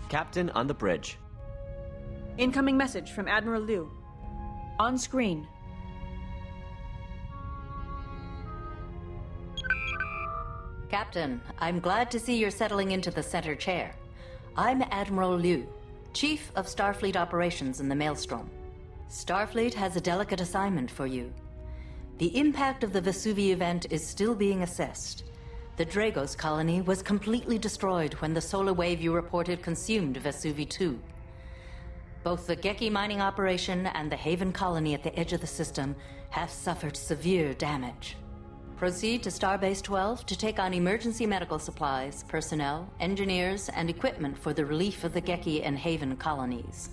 Captain on the bridge. Incoming message from Admiral Liu. On screen. Captain, I'm glad to see you're settling into the center chair. I'm Admiral Liu, Chief of Starfleet Operations in the Maelstrom. Starfleet has a delicate assignment for you. The impact of the Vesuvi event is still being assessed. The Dragos colony was completely destroyed when the solar wave you reported consumed Vesuvi 2. Both the Geki mining operation and the Haven colony at the edge of the system have suffered severe damage. Proceed to Starbase 12 to take on emergency medical supplies, personnel, engineers, and equipment for the relief of the Geki and Haven colonies.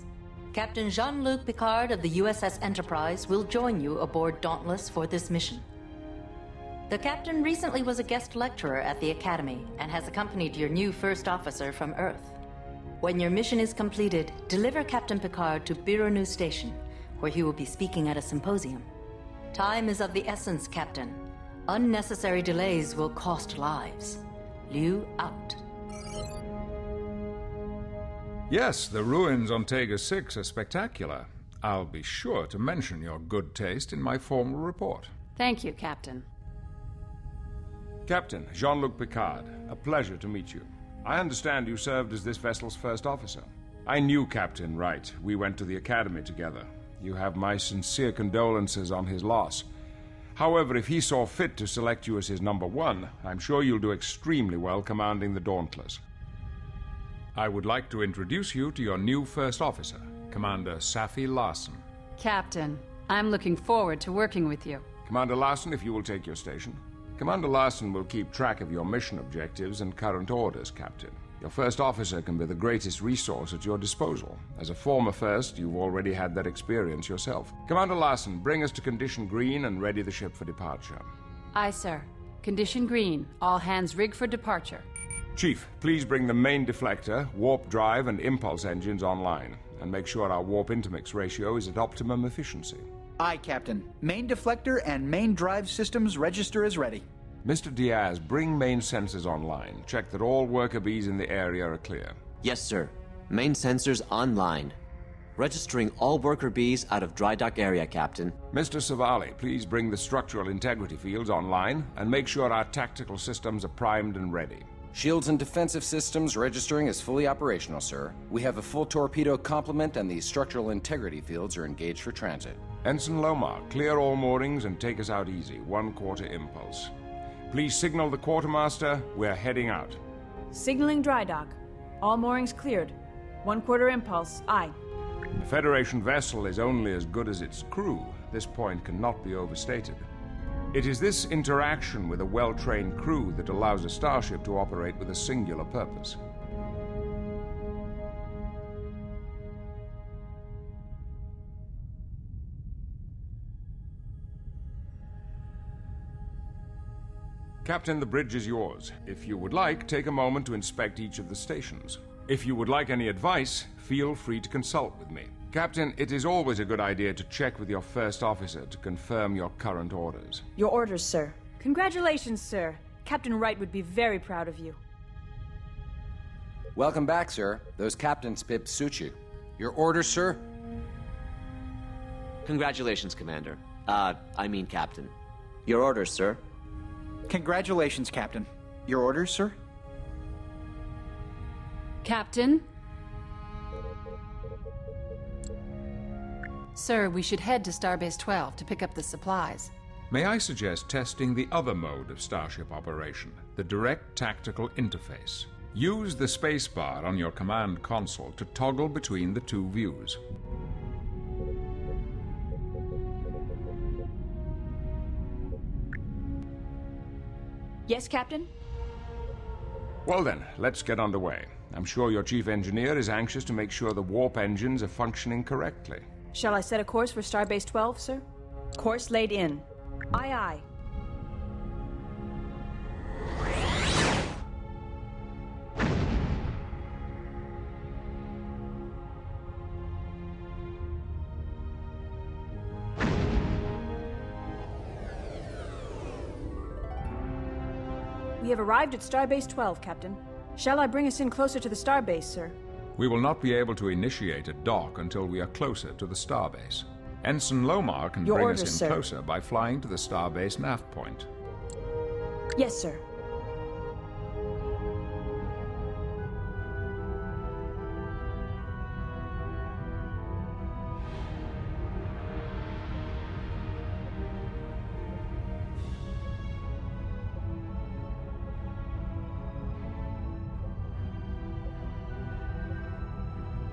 Captain Jean-Luc Picard of the USS Enterprise will join you aboard Dauntless for this mission. The captain recently was a guest lecturer at the Academy and has accompanied your new first officer from Earth. When your mission is completed, deliver Captain Picard to Bironu Station, where he will be speaking at a symposium. Time is of the essence, Captain. Unnecessary delays will cost lives. Liu out. Yes, the ruins on Tega 6 are spectacular. I'll be sure to mention your good taste in my formal report. Thank you, Captain. Captain, Jean-Luc Picard, a pleasure to meet you. I understand you served as this vessel's first officer. I knew Captain Wright. We went to the Academy together. You have my sincere condolences on his loss. However, if he saw fit to select you as his number one, I'm sure you'll do extremely well commanding the Dauntless. I would like to introduce you to your new first officer, Commander Safi Larson. Captain, I'm looking forward to working with you. Commander Larson, if you will take your station. Commander Larson will keep track of your mission objectives and current orders, Captain. Your first officer can be the greatest resource at your disposal. As a former first, you've already had that experience yourself. Commander Larson, bring us to Condition Green and ready the ship for departure. Aye, sir. Condition green. All hands rig for departure. Chief, please bring the main deflector, warp drive, and impulse engines online, and make sure our warp intermix ratio is at optimum efficiency. Aye, Captain. Main deflector and main drive systems register as ready. Mr. Diaz, bring main sensors online. Check that all worker bees in the area are clear. Yes, sir. Main sensors online. Registering all worker bees out of dry dock area, Captain. Mr. Savali, please bring the structural integrity fields online and make sure our tactical systems are primed and ready. Shields and defensive systems registering as fully operational, sir. We have a full torpedo complement and the structural integrity fields are engaged for transit. Ensign Lomar, clear all moorings and take us out easy, 1/4 impulse. Please signal the quartermaster, we're heading out. Signaling dry dock. All moorings cleared. 1/4 impulse. Aye. A Federation vessel is only as good as its crew. This point cannot be overstated. It is this interaction with a well-trained crew that allows a starship to operate with a singular purpose. Captain, the bridge is yours. If you would like, take a moment to inspect each of the stations. If you would like any advice, feel free to consult with me. Captain, it is always a good idea to check with your first officer to confirm your current orders. Your orders, sir. Congratulations, sir. Captain Wright would be very proud of you. Welcome back, sir. Those captain's pips suit you. Your orders, sir? Congratulations, Commander. Captain. Your orders, sir. Congratulations, Captain. Your orders, sir? Captain? Sir, we should head to Starbase 12 to pick up the supplies. May I suggest testing the other mode of Starship operation, the direct tactical interface? Use the spacebar on your command console to toggle between the two views. Yes, Captain? Well then, let's get underway. I'm sure your chief engineer is anxious to make sure the warp engines are functioning correctly. Shall I set a course for Starbase 12, sir? Course laid in. Aye, aye. We have arrived at Starbase 12, Captain. Shall I bring us in closer to the Starbase, sir? We will not be able to initiate a dock until we are closer to the starbase. Ensign Lomar can Your bring orders, us in sir. closer by flying to the starbase nav point. Yes, sir.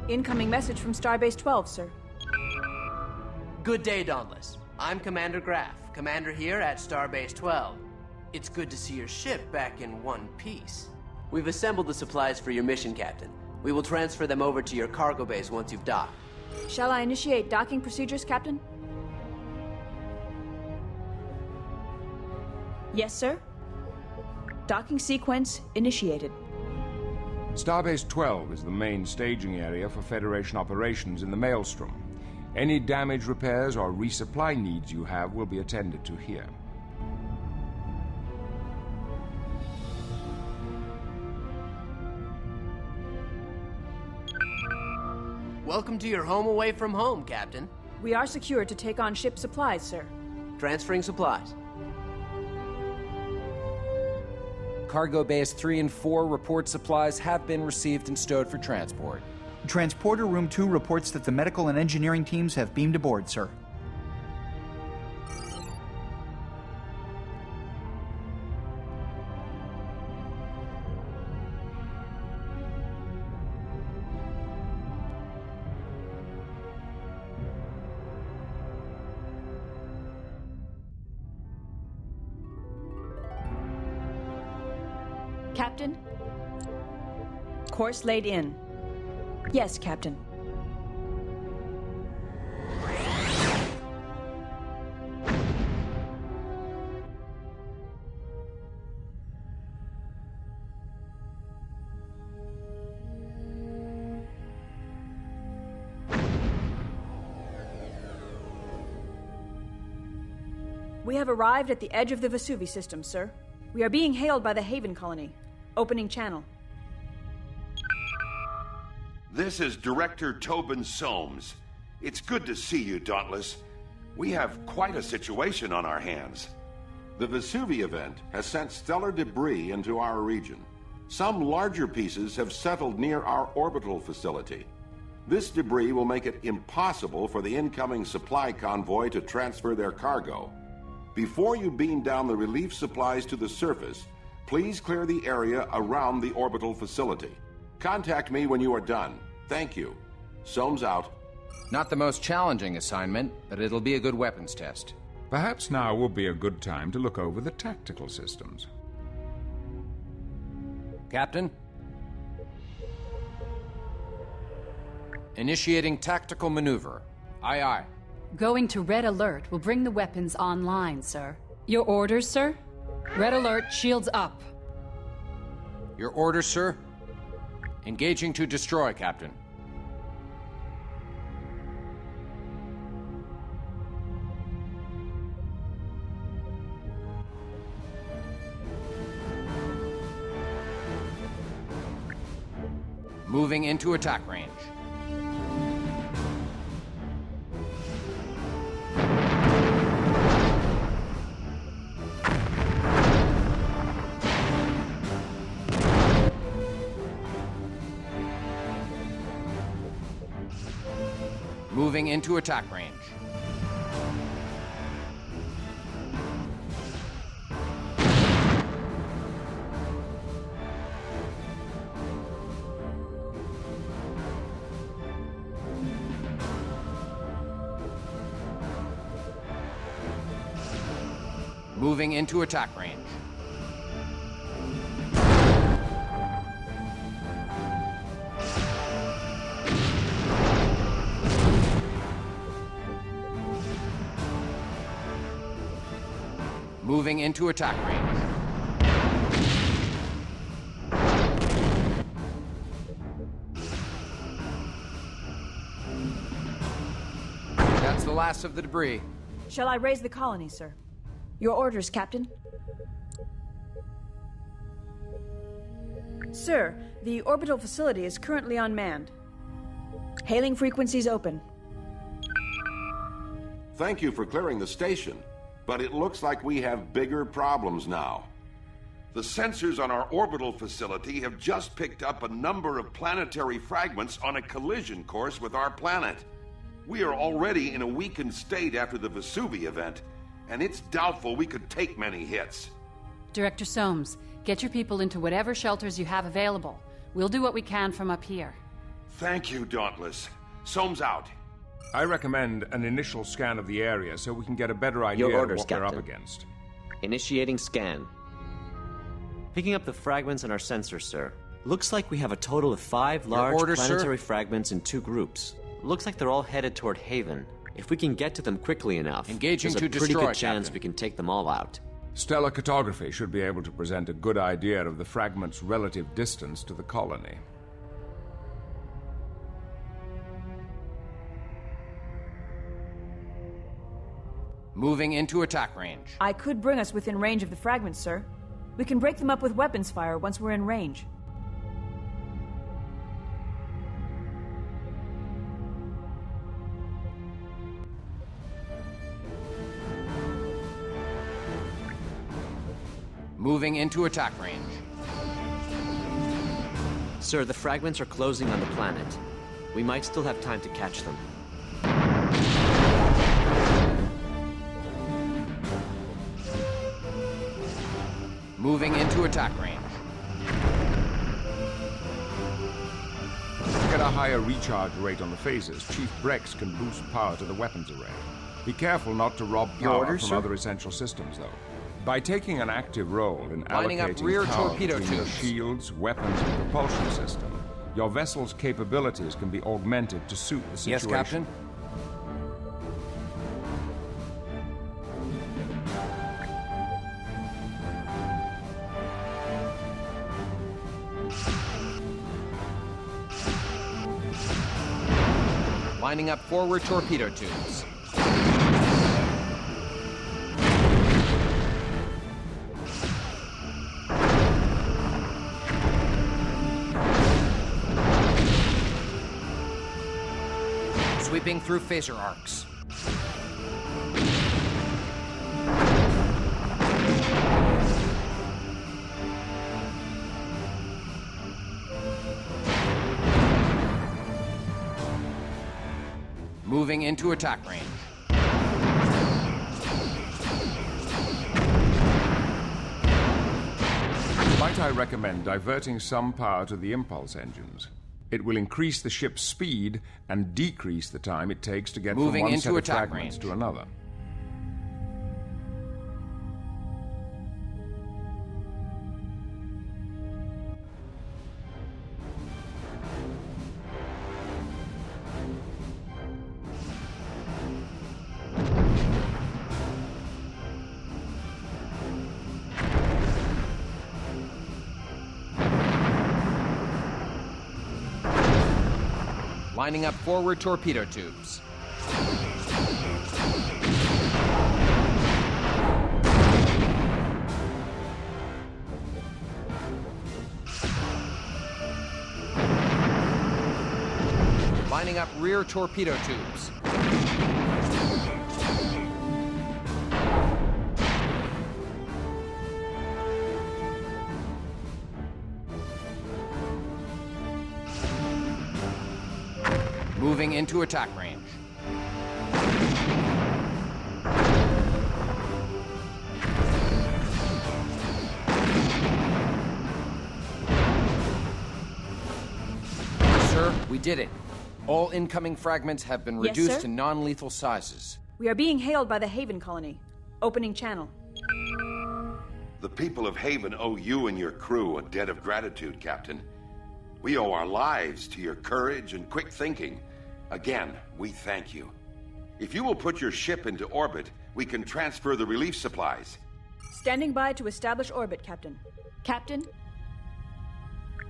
Incoming message from Starbase 12, sir. Good day, Dauntless. I'm Commander Graf, commander here at Starbase 12. It's good to see your ship back in one piece. We've assembled the supplies for your mission, Captain. We will transfer them over to your cargo base once you've docked. Shall I initiate docking procedures, Captain? Yes, sir. Docking sequence initiated. Starbase 12 is the main staging area for Federation operations in the Maelstrom. Any damage repairs or resupply needs you have will be attended to here. Welcome to your home away from home, Captain. We are secured to take on ship supplies, sir. Transferring supplies. Cargo Bays 3 and 4 report supplies have been received and stowed for transport. Transporter Room 2 reports that the medical and engineering teams have beamed aboard, sir. Captain? Course laid in. Yes, Captain. We have arrived at the edge of the Vesuvi system, sir. We are being hailed by the Haven colony. Opening channel. This is Director Tobin Soames. It's good to see you, Dauntless. We have quite a situation on our hands. The Vesuvi event has sent stellar debris into our region. Some larger pieces have settled near our orbital facility. This debris will make it impossible for the incoming supply convoy to transfer their cargo. Before you beam down the relief supplies to the surface, please clear the area around the orbital facility. Contact me when you are done. Thank you. Soames out. Not the most challenging assignment, but it'll be a good weapons test. Perhaps now would be a good time to look over the tactical systems. Captain? Initiating tactical maneuver. Aye, aye. Going to red alert will bring the weapons online, sir. Your orders, sir? Red alert, shields up. Your orders, sir? Engaging to destroy, Captain. Moving into attack range. Moving into attack range. Moving into attack range. Moving into attack range. That's the last of the debris. Shall I raise the colony, sir? Your orders, Captain. Sir, The orbital facility is currently unmanned. Hailing frequencies open. Thank you for clearing the station, but it looks like we have bigger problems now. The sensors on our orbital facility have just picked up a number of planetary fragments on a collision course with our planet. We are already in a weakened state after the Vesuvi event, and it's doubtful we could take many hits. Director Soames, get your people into whatever shelters you have available. We'll do what we can from up here. Thank you, Dauntless. Soames out. I recommend an initial scan of the area so we can get a better idea Your orders, of what we're up Captain. against. Initiating scan. Picking up the fragments in our sensor, sir. Looks like we have a total of 5 large orders, sir? planetary fragments in 2 groups. Looks like they're all headed toward Haven. If we can get to them quickly enough, Engaging there's a to pretty destroy, good chance Captain. we can take them all out. Stellar cartography should be able to present a good idea of the fragment's relative distance to the colony. Moving into attack range. I could bring us within range of the fragments, sir. We can break them up with weapons fire once we're in range. Moving into attack range. Sir, the fragments are closing on the planet. We might still have time to catch them. Moving into attack range. To get a higher recharge rate on the phasers, Chief Brex can boost power to the weapons array. Be careful not to rob Your power orders, from sir? other essential systems, though. By taking an active role in Lining up allocating rear power torpedo between your tubes. shields, weapons, and propulsion system, your vessel's capabilities can be augmented to suit the situation. Yes, Captain? Lining up forward torpedo tubes. Sweeping through phaser arcs. Moving into attack range. Might I recommend diverting some power to the impulse engines? It will increase the ship's speed and decrease the time it takes to get Moving from one into set of attack fragments range. to another. Lining up forward torpedo tubes. Lining up rear torpedo tubes. Moving into attack range. Sir, we did it. All incoming fragments have been Yes, reduced sir? to non-lethal sizes. We are being hailed by the Haven colony. Opening channel. The people of Haven owe you and your crew a debt of gratitude, Captain. We owe our lives to your courage and quick thinking. Again, we thank you. If you will put your ship into orbit, we can transfer the relief supplies. Standing by to establish orbit, Captain. Captain?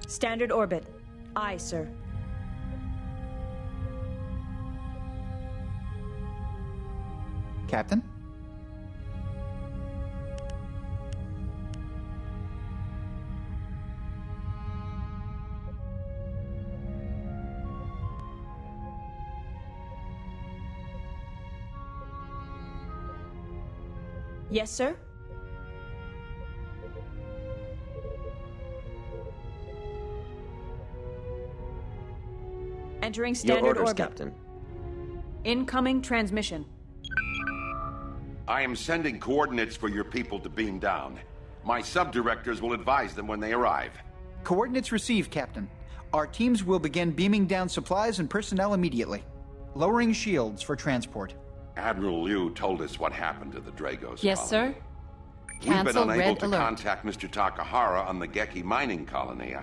Standard orbit. Aye, sir. Captain? Yes, sir? Entering Your standard orders, orbit. Captain. Incoming transmission. I am sending coordinates for your people to beam down. My sub-directors will advise them when they arrive. Coordinates received, Captain. Our teams will begin beaming down supplies and personnel immediately. Lowering shields for transport. Admiral Liu told us what happened to the Dragos Yes, colony. sir. We've been Cancel unable red to alert. contact Mr. Takahara on the Geki mining colony.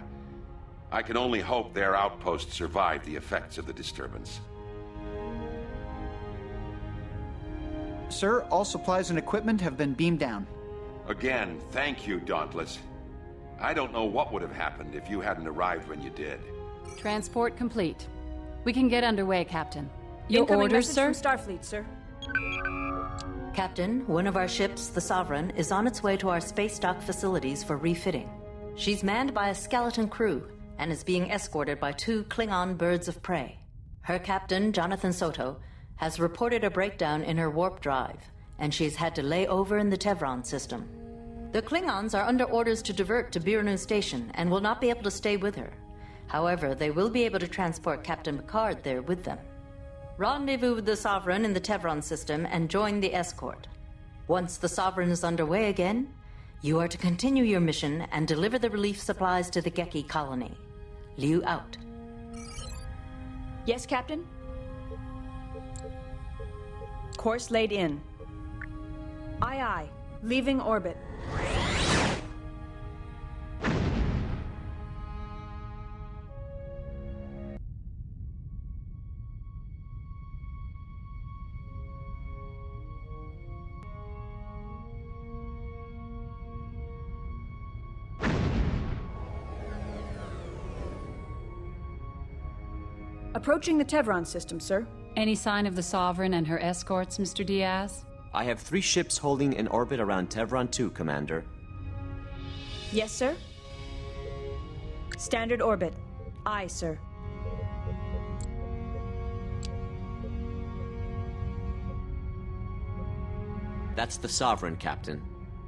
I can only hope their outpost survived the effects of the disturbance. Sir, all supplies and equipment have been beamed down. Again, thank you, Dauntless. I don't know what would have happened if you hadn't arrived when you did. Transport complete. We can get underway, Captain. Your Incoming orders, message sir? from Starfleet, sir. Captain, one of our ships, the Sovereign, is on its way to our space dock facilities for refitting. She's manned by a skeleton crew and is being escorted by 2 Klingon birds of prey. Her captain, Jonathan Soto, has reported a breakdown in her warp drive, and she's had to lay over in the Tevron system. The Klingons are under orders to divert to Biranu Station and will not be able to stay with her. However, they will be able to transport Captain Picard there with them. Rendezvous with the Sovereign in the Tevron system and join the escort. Once the Sovereign is underway again, you are to continue your mission and deliver the relief supplies to the Geki colony. Liu out. Yes, Captain? Course laid in. Aye, aye. Leaving orbit. Approaching the Tevron system, sir. Any sign of the Sovereign and her escorts, Mr. Diaz? I have 3 ships holding in orbit around Tevron 2, Commander. Yes, sir? Standard orbit. Aye, sir. That's the Sovereign, Captain.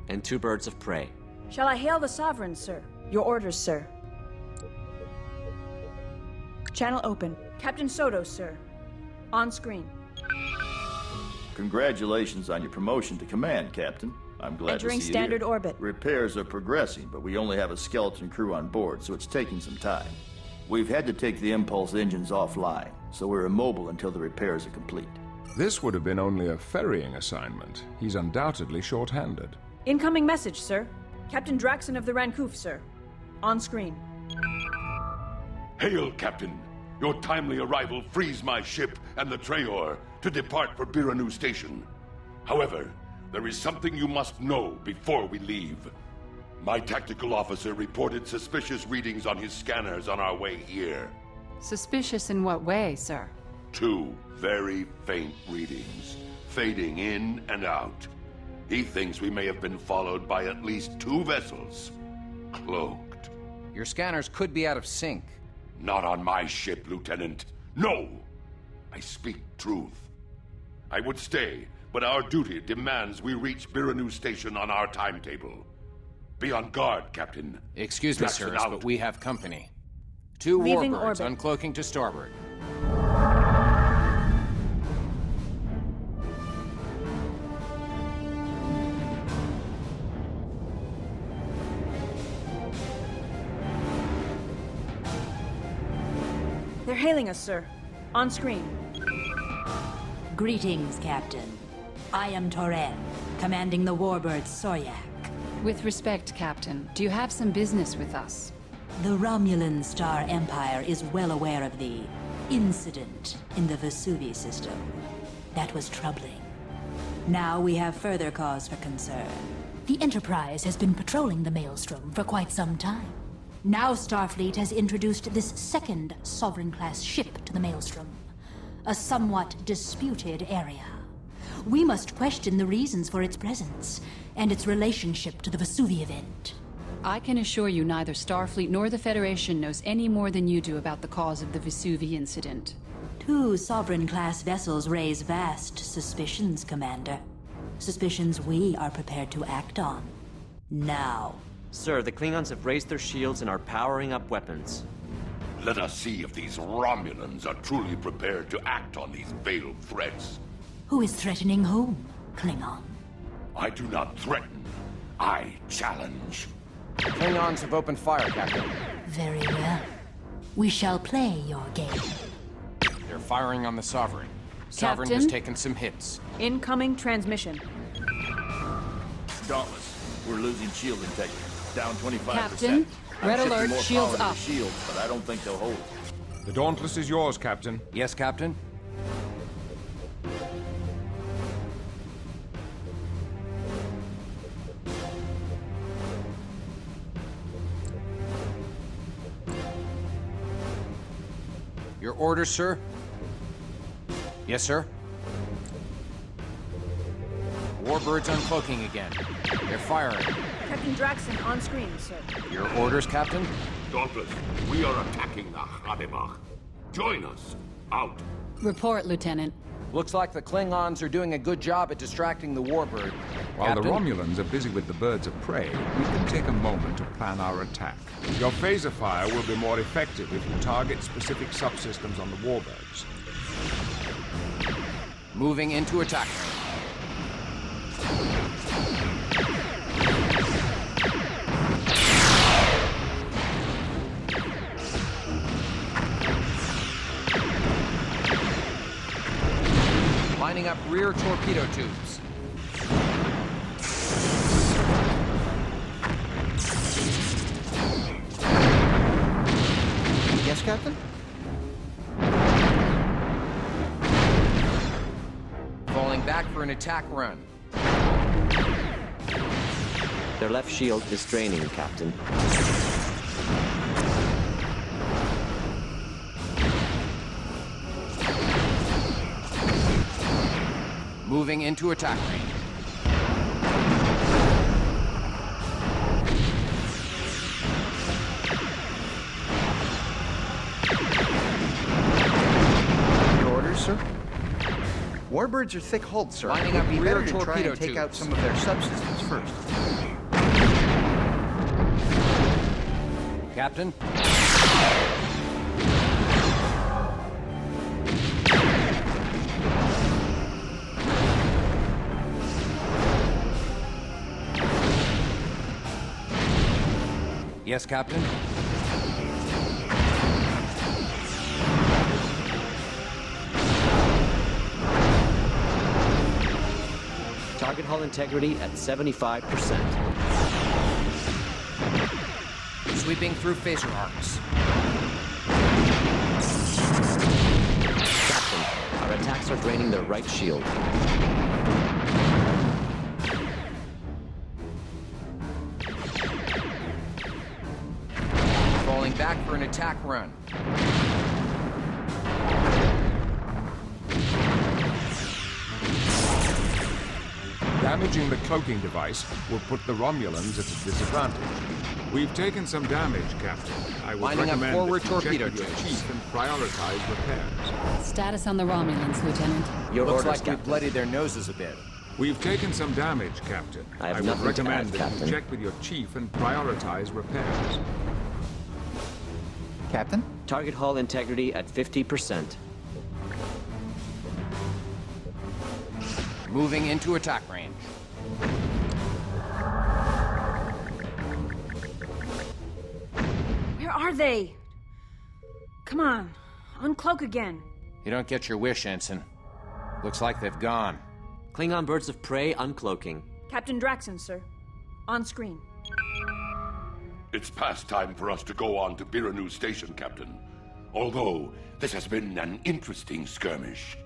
And 2 birds of prey. Shall I hail the Sovereign, sir? Your orders, sir. Channel open. Captain Soto, sir. On screen. Congratulations on your promotion to command, Captain. I'm glad Entering to see standard you here. orbit. Repairs are progressing, but we only have a skeleton crew on board, so it's taking some time. We've had to take the impulse engines offline, so we're immobile until the repairs are complete. This would have been only a ferrying assignment. He's undoubtedly short-handed. Incoming message, sir. Captain Draxon of the Rancouf, sir. On screen. Hail, Captain! Your timely arrival frees my ship and the Traor to depart for Biranu Station. However, there is something you must know before we leave. My tactical officer reported suspicious readings on his scanners on our way here. Suspicious in what way, sir? 2 very faint readings, fading in and out. He thinks we may have been followed by at least 2 vessels, cloaked. Your scanners could be out of sync. Not on my ship, Lieutenant. No! I speak truth. I would stay, but our duty demands we reach Biranu Station on our timetable. Be on guard, Captain. Excuse me, Draxon sirs, out. but we have company. 2 Leaving warbirds orbit. uncloaking to starboard. They're hailing us, sir. On screen. Greetings, Captain. I am Torren, commanding the warbird Soryak. With respect, Captain, do you have some business with us? The Romulan Star Empire is well aware of the incident in the Vesuvi system. That was troubling. Now we have further cause for concern. The Enterprise has been patrolling the Maelstrom for quite some time. Now Starfleet has introduced this second Sovereign-class ship to the Maelstrom. A somewhat disputed area. We must question the reasons for its presence, and its relationship to the Vesuvi event. I can assure you neither Starfleet nor the Federation knows any more than you do about the cause of the Vesuvi incident. 2 Sovereign-class vessels raise vast suspicions, Commander. Suspicions we are prepared to act on. Now. Sir, the Klingons have raised their shields and are powering up weapons. Let us see if these Romulans are truly prepared to act on these veiled threats. Who is threatening whom, Klingon? I do not threaten. I challenge. Klingons have opened fire, Captain. Very well. We shall play your game. They're firing on the Sovereign. Sovereign has Captain? taken some hits. Incoming transmission. Dauntless, we're losing shield integrity. Down 25%. Captain, I'm red shifting alert, more shields power to the up. shields, but I don't think they'll hold. The Dauntless is yours, Captain. Yes, Captain? Your orders, sir? Yes, sir? Warbirds uncloaking again. They're firing. Captain Draxon on screen, sir. Your orders, Captain? Dauntless, we are attacking the Hademach. Join us. Out. Report, Lieutenant. Looks like the Klingons are doing a good job at distracting the Warbird. While the Captain? Romulans are busy with the birds of prey, we can take a moment to plan our attack. Your phaser fire will be more effective if you target specific subsystems on the warbirds. Moving into attack. Lining up rear torpedo tubes. Yes, Captain? Falling back for an attack run. Their left shield is draining, Captain. Moving into attack range. Your orders, sir? Warbirds are thick-hulled, sir. Lining It up would be rear better to try torpedo and take out tubes. some of their subsystems first. Captain? Yes, Captain? Target hull integrity at 75%. Sweeping through phaser arcs. Captain, our attacks are draining their right shield. Falling back for an attack run. Damaging the cloaking device will put the Romulans at a disadvantage. We've taken some damage, Captain. I would Lining up recommend forward that you check torpedo with your tubes. chief and prioritize repairs. Status on the Romulans, Lieutenant. Your Looks orders, like we Captain. bloodied their noses a bit. We've taken some damage, Captain. I have would nothing to recommend add, that Captain. you check with your chief and prioritize repairs. Captain? Target hull integrity at 50%. Moving into attack range. Where are they? Come on, uncloak again. You don't get your wish, Ensign. Looks like they've gone. Klingon birds of prey uncloaking. Captain Draxon, sir. On screen. It's past time for us to go on to Biranu Station, Captain. Although, this has been an interesting skirmish.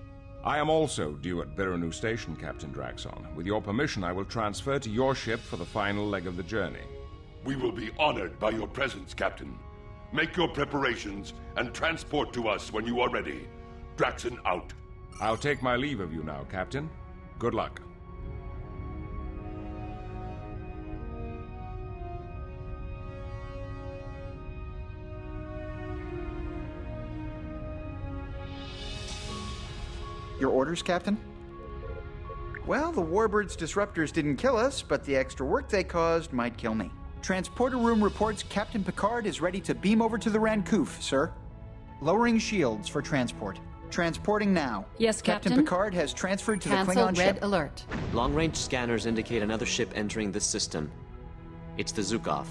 I am also due at Biranu Station, Captain Draxon. With your permission, I will transfer to your ship for the final leg of the journey. We will be honored by your presence, Captain. Make your preparations and transport to us when you are ready. Draxon out. I'll take my leave of you now, Captain. Good luck. Your orders, Captain? Well, the Warbird's disruptors didn't kill us, but the extra work they caused might kill me. Transporter room reports Captain Picard is ready to beam over to the Rancouff, sir. Lowering shields for transport. Transporting now. Yes, Captain. Picard has transferred to Cancel the Klingon red ship. alert. Long-range scanners indicate another ship entering the system. It's the Zukov.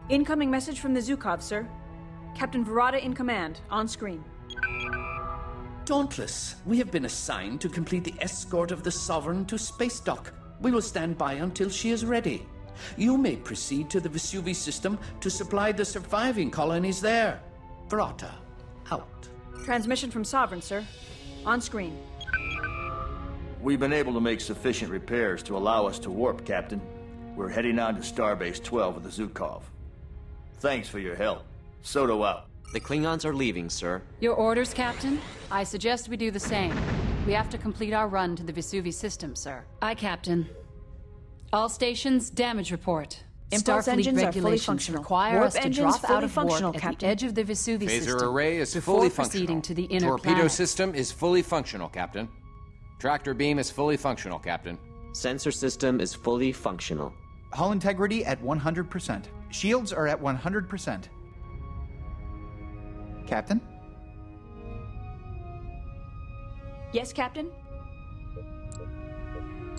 Incoming message from the Zukov, sir. Captain Verada in command, on screen. Dauntless, we have been assigned to complete the escort of the Sovereign to space dock. We will stand by until she is ready. You may proceed to the Vesuvi system to supply the surviving colonies there. Verata, out. Transmission from Sovereign, sir. On screen. We've been able to make sufficient repairs to allow us to warp, Captain. We're heading on to Starbase 12 with the Zukov. Thanks for your help. Soto out. The Klingons are leaving, sir. Your orders, Captain? I suggest we do the same. We have to complete our run to the Vesuvi system, sir. Aye, Captain. All stations, damage report. Impulse Starfleet engines are fully regulations functional. require Warp us to engines drop out fully of functional, warp at Captain. the edge of the Vesuvi Phaser system array is before fully proceeding functional. to the inner Torpedo planet. system is fully functional, Captain. Tractor beam is fully functional, Captain. Sensor system is fully functional. Hull integrity at 100%. Shields are at 100%. Captain? Yes, Captain?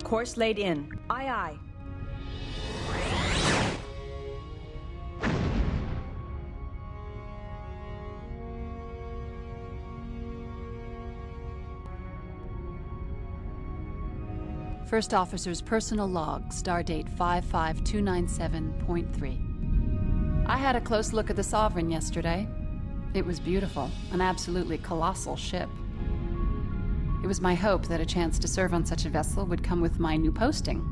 Course laid in. Aye, aye. First Officer's personal log, stardate 55297.3. I had a close look at the Sovereign yesterday. It was beautiful, an absolutely colossal ship. It was my hope that a chance to serve on such a vessel would come with my new posting.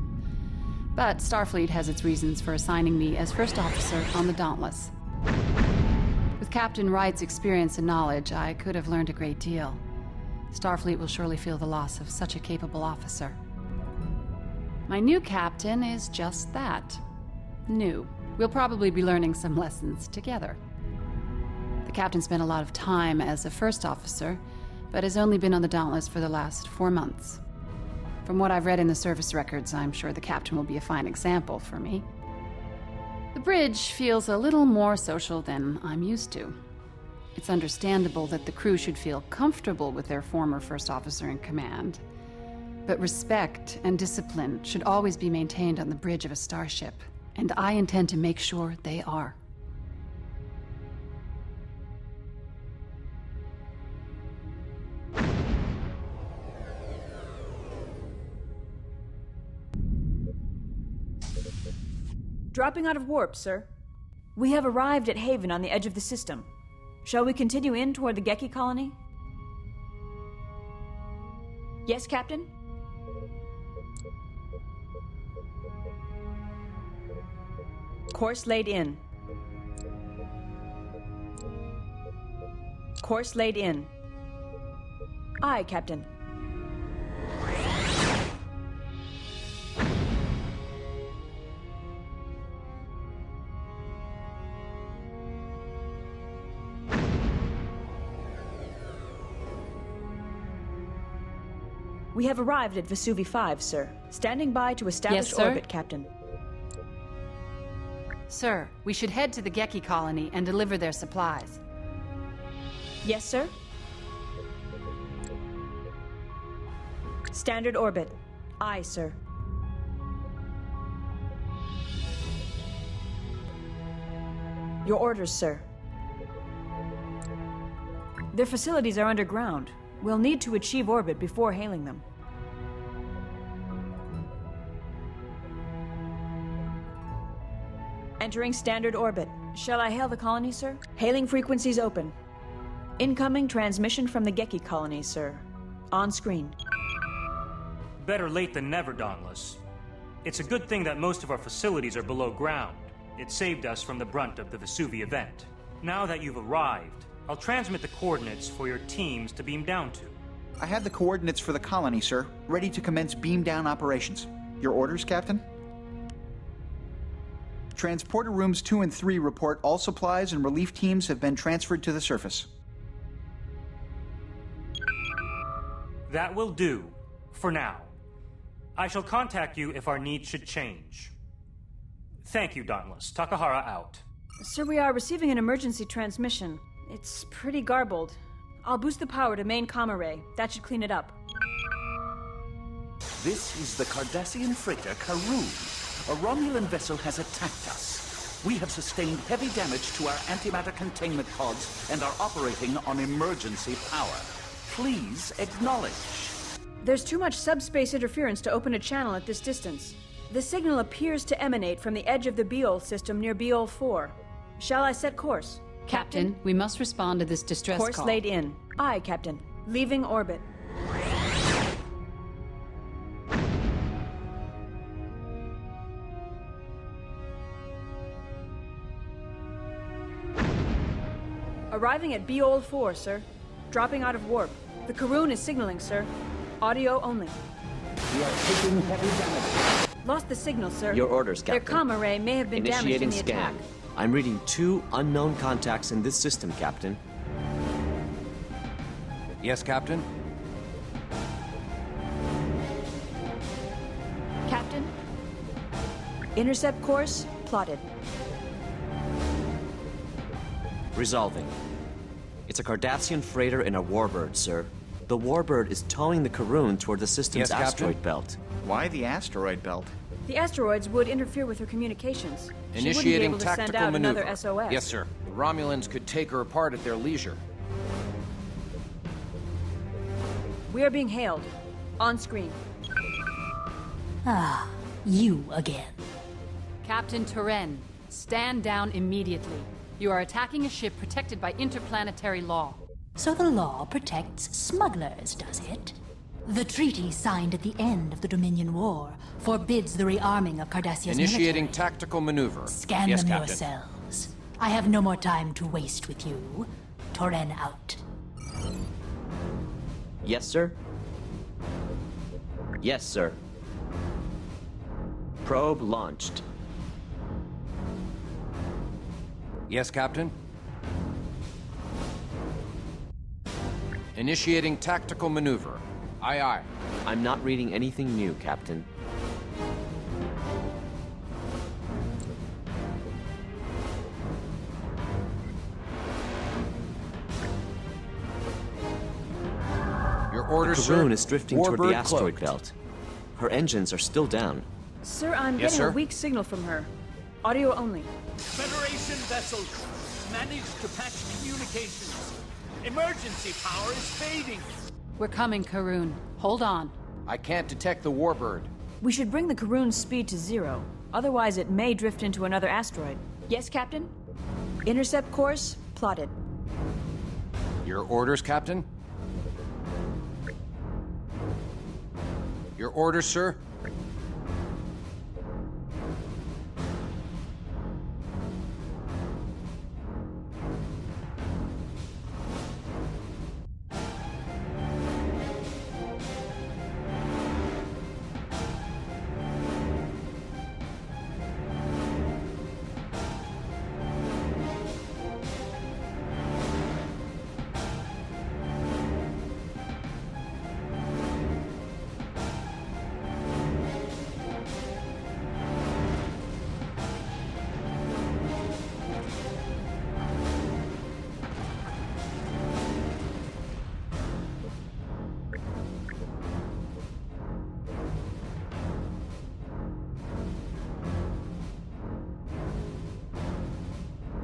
But Starfleet has its reasons for assigning me as First Officer on the Dauntless. With Captain Wright's experience and knowledge, I could have learned a great deal. Starfleet will surely feel the loss of such a capable officer. My new captain is just that. New. We'll probably be learning some lessons together. The captain spent a lot of time as a first officer, but has only been on the Dauntless for the last 4 months. From what I've read in the service records, I'm sure the captain will be a fine example for me. The bridge feels a little more social than I'm used to. It's understandable that the crew should feel comfortable with their former first officer in command. But respect and discipline should always be maintained on the bridge of a starship, and I intend to make sure they are. Dropping out of warp, sir. We have arrived at Haven on the edge of the system. Shall we continue in toward the Geki colony? Yes, Captain? Course laid in. Course laid in. Aye, Captain. We have arrived at Vesuvi 5, sir. Standing by to establish Yes, sir. orbit, Captain. Sir, we should head to the Geki colony and deliver their supplies. Yes, sir? Standard orbit. Aye, sir. Your orders, sir. Their facilities are underground. We'll need to achieve orbit before hailing them. Entering standard orbit. Shall I hail the colony, sir? Hailing frequencies open. Incoming transmission from the Geki colony, sir. On screen. Better late than never, Dauntless. It's a good thing that most of our facilities are below ground. It saved us from the brunt of the Vesuvi event. Now that you've arrived, I'll transmit the coordinates for your teams to beam down to. I have the coordinates for the colony, sir. Ready to commence beam down operations. Your orders, Captain? Transporter rooms 2 and 3 report all supplies and relief teams have been transferred to the surface. That will do, for now. I shall contact you if our needs should change. Thank you, Dauntless. Takahara out. Sir, we are receiving an emergency transmission. It's pretty garbled. I'll boost the power to main comm array. That should clean it up. This is the Cardassian freighter Karun. A Romulan vessel has attacked us. We have sustained heavy damage to our antimatter containment pods and are operating on emergency power. Please acknowledge. There's too much subspace interference to open a channel at this distance. The signal appears to emanate from the edge of the Beol system near Beol 4. Shall I set course? Captain, we must respond to this distress call. Course laid in. Aye, Captain. Leaving orbit. Arriving at Beol 4, sir. Dropping out of warp. The Karun is signaling, sir. Audio only. We are taking heavy damage. Lost the signal, sir. Your orders, Captain. Their comm array may have been damaged in the attack. I'm reading 2 unknown contacts in this system, Captain. Yes, Captain? Captain? Intercept course plotted. Resolving. It's a Cardassian freighter and a warbird, sir. The warbird is towing the Karun toward the system's asteroid belt. Why the asteroid belt? The asteroids would interfere with her communications. Initiating she wouldn't be able to tactical send out maneuver. another SOS. Yes, sir. The Romulans could take her apart at their leisure. We are being hailed. On screen. Ah, you again. Captain Turen, stand down immediately. You are attacking a ship protected by interplanetary law. So the law protects smugglers, does it? The treaty signed at the end of the Dominion War forbids the rearming of Cardassia's Initiating military. tactical maneuver. Scan yes, them Captain. yourselves. I have no more time to waste with you. Turen out. Yes, sir? Yes, sir. Probe launched. Yes, Captain? Initiating tactical maneuver. Aye, aye. I'm not reading anything new, Captain. Your orders, the sir. Karun is drifting toward the Warbird asteroid cloaked. belt. Her engines are still down. Sir, I'm Yes, getting sir. a weak signal from her. Audio only. Federation vessels managed to patch communications. Emergency power is fading. We're coming, Karun. Hold on. I can't detect the warbird. We should bring the Karun's speed to 0. Otherwise, it may drift into another asteroid. Yes, Captain? Intercept course plotted. Your orders, Captain? Your orders, sir?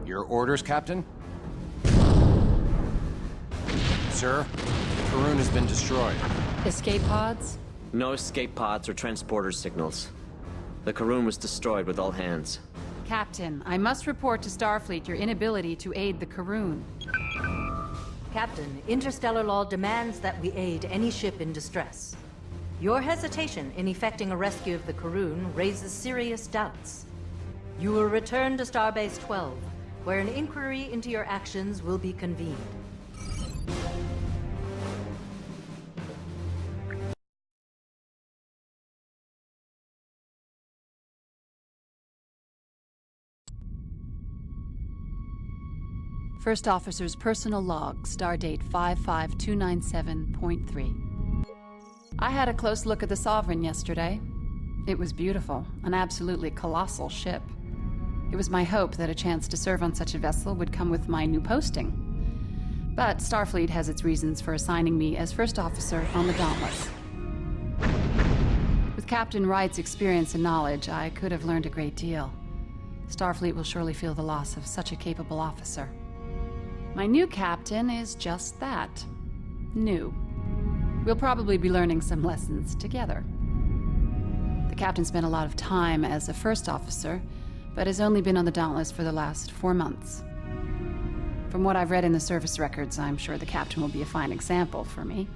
Your orders, Captain? Sir, the Karun has been destroyed. Escape pods? No escape pods or transporter signals. The Karun was destroyed with all hands. Captain, I must report to Starfleet your inability to aid the Karun. Captain, interstellar law demands that we aid any ship in distress. Your hesitation in effecting a rescue of the Karun raises serious doubts. You will return to Starbase 12, where an inquiry into your actions will be convened. First Officer's personal log, stardate 55297.3. I had a close look at the Sovereign yesterday. It was beautiful, an absolutely colossal ship. It was my hope that a chance to serve on such a vessel would come with my new posting. But Starfleet has its reasons for assigning me as first officer on the Dauntless. With Captain Wright's experience and knowledge, I could have learned a great deal. Starfleet will surely feel the loss of such a capable officer. My new captain is just that. New. We'll probably be learning some lessons together. The captain spent a lot of time as a first officer, but has only been on the Dauntless for the last 4 months. From what I've read in the service records, I'm sure the captain will be a fine example for me.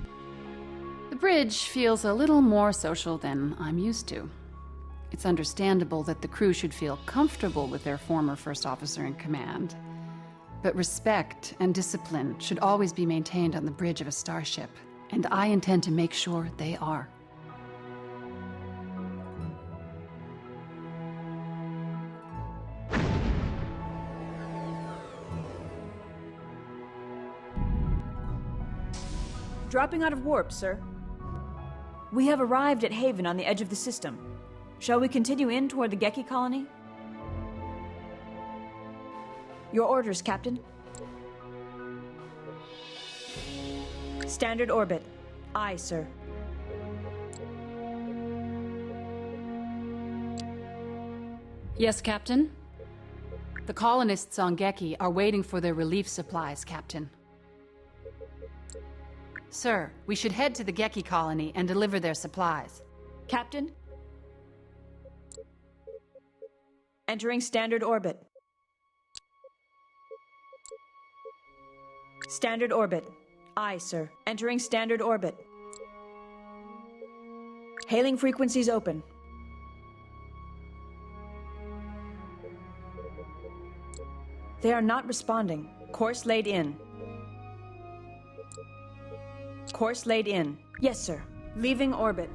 The bridge feels a little more social than I'm used to. It's understandable that the crew should feel comfortable with their former first officer in command. But respect and discipline should always be maintained on the bridge of a starship, and I intend to make sure they are. Dropping out of warp, sir. We have arrived at Haven on the edge of the system. Shall we continue in toward the Geki colony? Your orders, Captain. Standard orbit. Aye, sir. Yes, Captain? The colonists on Geki are waiting for their relief supplies, Captain. Sir, we should head to the Geki colony and deliver their supplies. Captain? Entering standard orbit. Standard orbit. Aye, sir. Entering standard orbit. Hailing frequencies open. They are not responding. Course laid in. Course laid in. Yes, sir. Leaving orbit.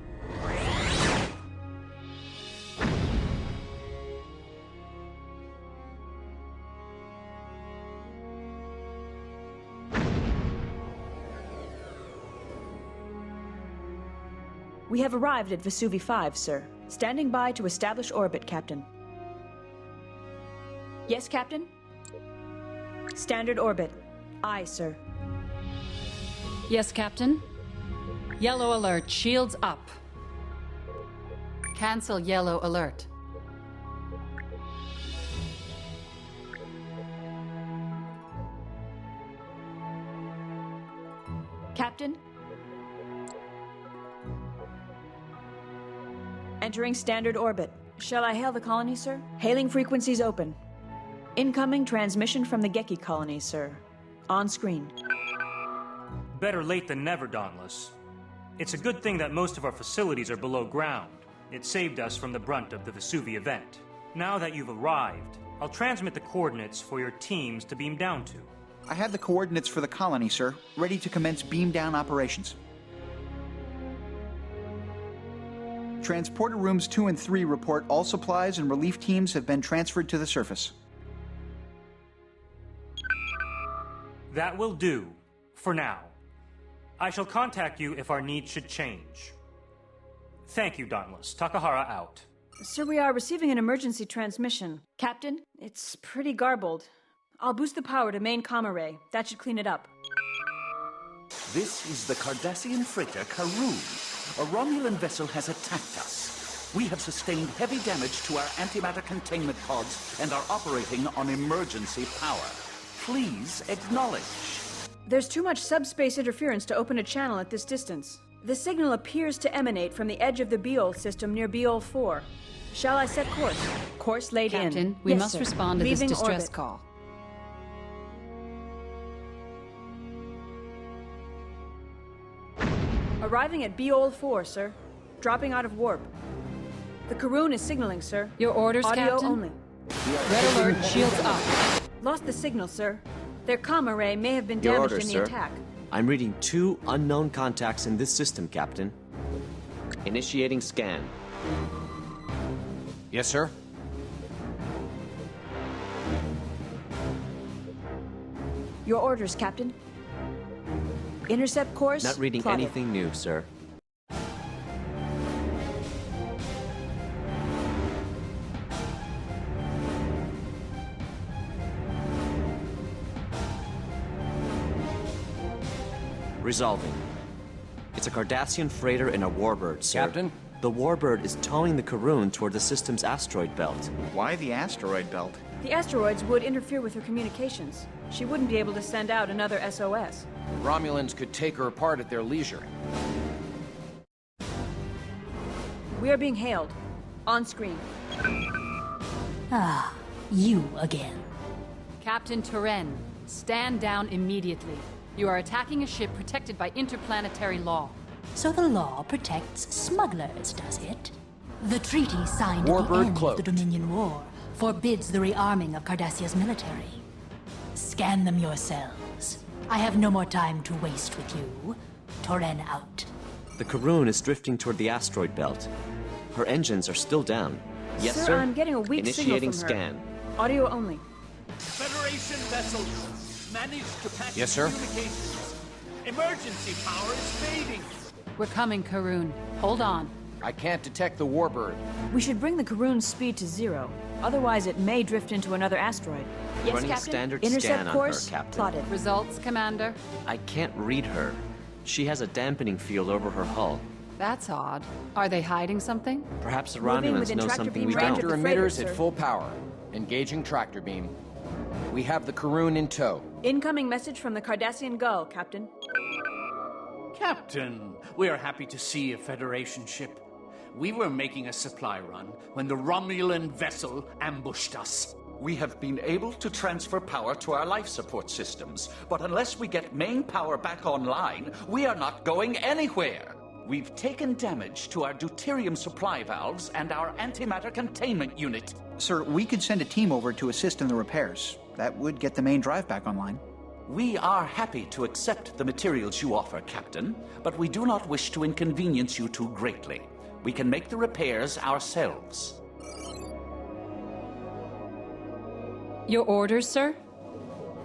We have arrived at Vesuvi 5, sir. Standing by to establish orbit, Captain. Yes, Captain? Standard orbit. Aye, sir. Yes, Captain? Yellow alert, shields up. Cancel yellow alert. Captain? Entering standard orbit. Shall I hail the colony, sir? Hailing frequencies open. Incoming transmission from the Geki colony, sir. On screen. Better late than never, Dauntless. It's a good thing that most of our facilities are below ground. It saved us from the brunt of the Vesuvi event. Now that you've arrived, I'll transmit the coordinates for your teams to beam down to. I have the coordinates for the colony, sir. Ready to commence beam down operations. Transporter rooms 2 and 3 report all supplies and relief teams have been transferred to the surface. That will do, for now. I shall contact you if our needs should change. Thank you, Dauntless. Takahara out. Sir, we are receiving an emergency transmission. Captain, it's pretty garbled. I'll boost the power to main comm array. That should clean it up. This is the Cardassian freighter Karoon. A Romulan vessel has attacked us. We have sustained heavy damage to our antimatter containment pods and are operating on emergency power. Please acknowledge. There's too much subspace interference to open a channel at this distance. The signal appears to emanate from the edge of the Beol system near Beol 4. Shall I set course? Course laid in. Captain, we Yes, must sir. respond to Leaving this distress orbit. call. Arriving at Beol 4, sir. Dropping out of warp. The Karoon is signaling, sir. Your orders, Audio Captain? only. Red alert, shields up. Lost the signal, sir. Their comm array may have been Your damaged orders, in the sir. attack. I'm reading 2 unknown contacts in this system, Captain. Initiating scan. Yes, sir? Your orders, Captain. Intercept course. Not reading plotted. anything new, sir. Resolving. It's a Cardassian freighter and a warbird, sir. Captain? The warbird is towing the Karun toward the system's asteroid belt. Why the asteroid belt? The asteroids would interfere with her communications. She wouldn't be able to send out another SOS. Romulans could take her apart at their leisure. We are being hailed. On screen. Ah, you again. Captain Turen, stand down immediately. You are attacking a ship protected by interplanetary law. So the law protects smugglers, does it? The treaty signed at the Warbird end cloaked. of the Dominion War forbids the rearming of Cardassia's military. Scan them yourselves. I have no more time to waste with you. Turen out. The Karun is drifting toward the asteroid belt. Her engines are still down. Yes, sir? I'm getting a weak Initiating signal from her. scan. Audio only. Federation vessels managed to patch Yes, sir. communications. Emergency power is fading. We're coming, Karun. Hold on. I can't detect the warbird. We should bring the Karun's speed to 0. Otherwise, it may drift into another asteroid. Yes, Running a Captain? standard Intercept scan on course her, Captain. plotted. Results, Commander? I can't read her. She has a dampening field over her hull. That's odd. Are they hiding something? Perhaps the Moving Romulans within know tractor something beam we range don't. of Tractor the freighter, emitters at sir. full power. Engaging tractor beam. We have the Karun in tow. Incoming message from the Cardassian Gull, Captain. Captain, we are happy to see a Federation ship. We were making a supply run when the Romulan vessel ambushed us. We have been able to transfer power to our life support systems, but unless we get main power back online, we are not going anywhere. We've taken damage to our deuterium supply valves and our antimatter containment unit. Sir, we could send a team over to assist in the repairs. That would get the main drive back online. We are happy to accept the materials you offer, Captain, but we do not wish to inconvenience you too greatly. We can make the repairs ourselves. Your orders, sir?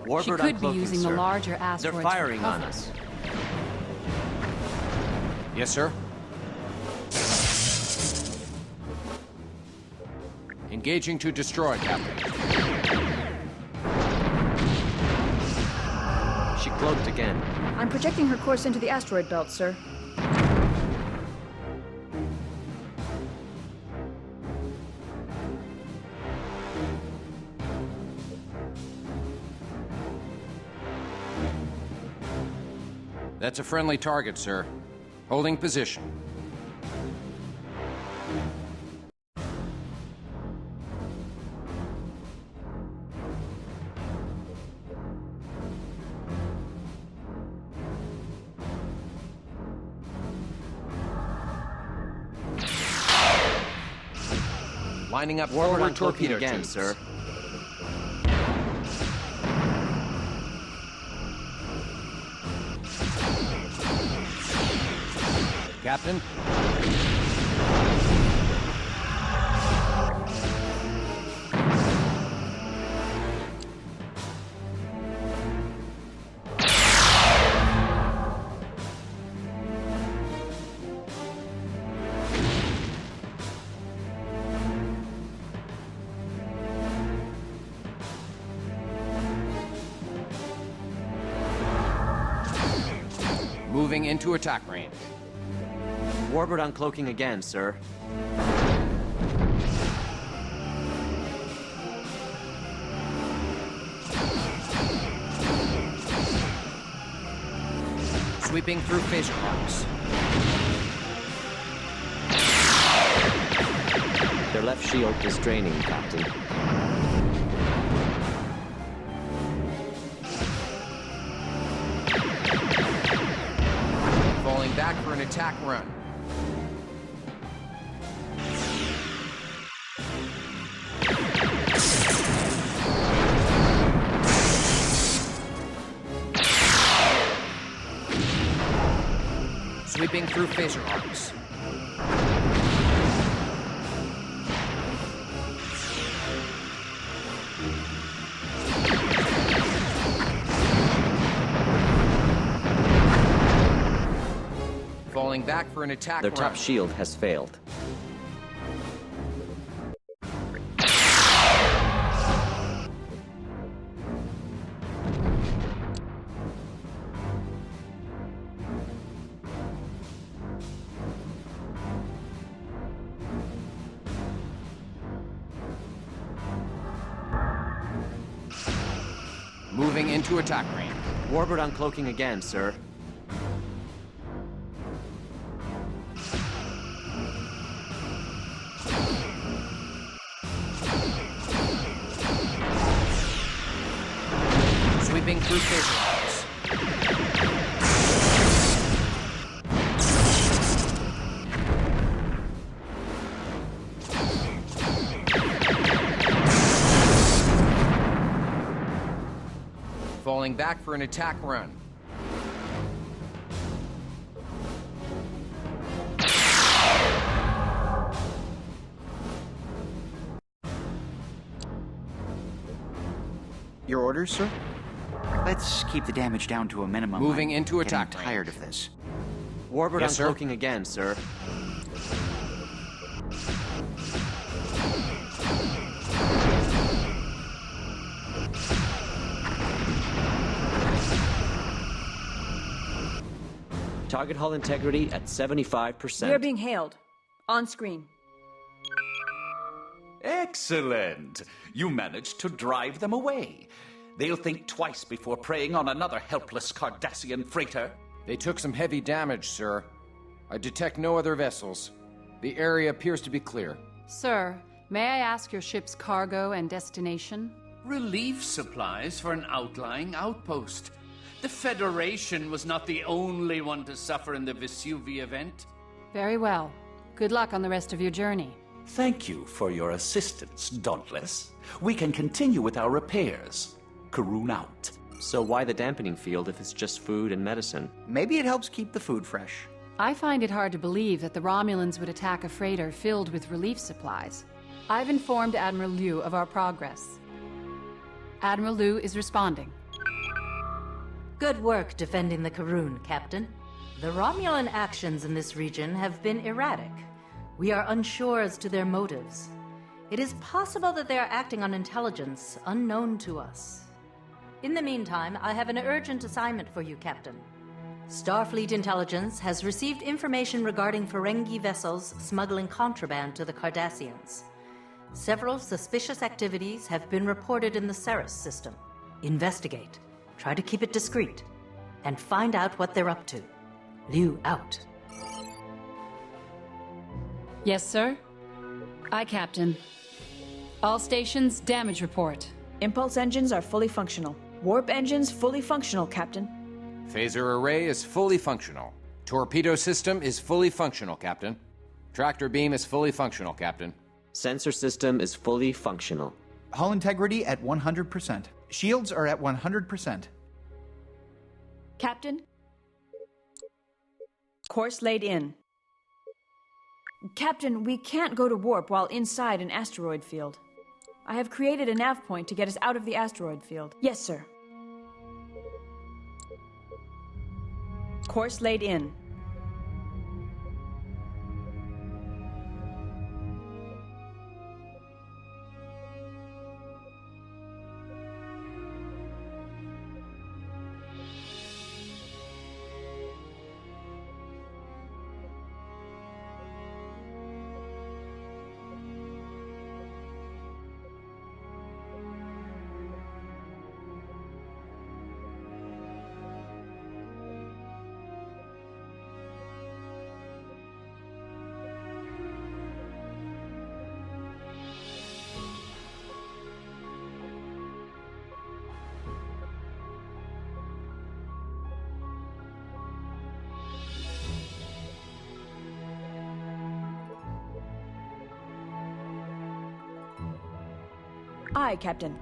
Warbird She could be uncloaking, using sir. the larger asteroids. They're for firing on cover. us. Yes, sir. Engaging to destroy, Captain. She cloaked again. I'm projecting her course into the asteroid belt, sir. That's a friendly target, sir. Holding position. Lining up Warbird forward uncloaking torpedo again, tubes. sir. Captain? Moving into attack range. Warbird uncloaking again, sir. Sweeping through phaser arcs. Their left shield is draining, Captain. Falling back for an attack run. Sweeping through phaser arcs. Falling back for an attack Their run. top shield has failed. Moving into attack range. Warbird uncloaking again, sir. Sweeping through phaser house. Falling back for an attack run. Your orders, sir? Let's keep the damage down to a minimum. Moving I'm into getting attack tired of this. Warbird Yes, sir. uncloaking again, sir. Target hull integrity at 75%. We are being hailed. On screen. Excellent. You managed to drive them away. They'll think twice before preying on another helpless Cardassian freighter. They took some heavy damage, sir. I detect no other vessels. The area appears to be clear. Sir, may I ask your ship's cargo and destination? Relief supplies for an outlying outpost. The Federation was not the only one to suffer in the Vesuvi event. Very well. Good luck on the rest of your journey. Thank you for your assistance, Dauntless. We can continue with our repairs. Karun out. So why the dampening field if it's just food and medicine? Maybe it helps keep the food fresh. I find it hard to believe that the Romulans would attack a freighter filled with relief supplies. I've informed Admiral Liu of our progress. Admiral Liu is responding. Good work defending the Karun, Captain. The Romulan actions in this region have been erratic. We are unsure as to their motives. It is possible that they are acting on intelligence unknown to us. In the meantime, I have an urgent assignment for you, Captain. Starfleet Intelligence has received information regarding Ferengi vessels smuggling contraband to the Cardassians. Several suspicious activities have been reported in the Ceres system. Investigate. Try to keep it discreet. And find out what they're up to. Liu out. Yes, sir? Aye, Captain. All stations, damage report. Impulse engines are fully functional. Warp engines fully functional, Captain. Phaser array is fully functional. Torpedo system is fully functional, Captain. Tractor beam is fully functional, Captain. Sensor system is fully functional. Hull integrity at 100%. Shields are at 100%. Captain? Course laid in. Captain, we can't go to warp while inside an asteroid field. I have created a nav point to get us out of the asteroid field. Yes, sir. Course laid in. Aye, Captain.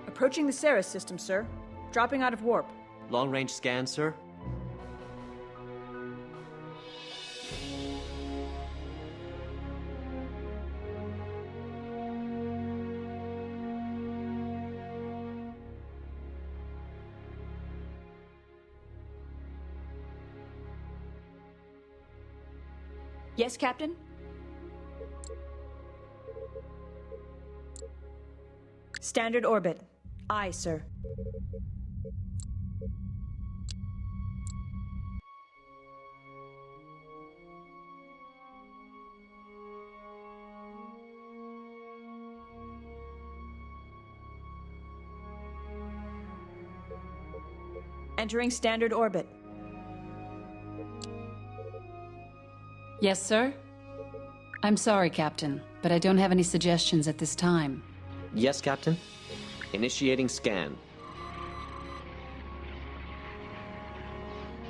Approaching the Ceres system, sir. Dropping out of warp. Long-range scan, sir. Yes, Captain? Standard orbit. Aye, sir. Entering standard orbit. Yes, sir? I'm sorry, Captain, but I don't have any suggestions at this time. Yes, Captain. Initiating scan.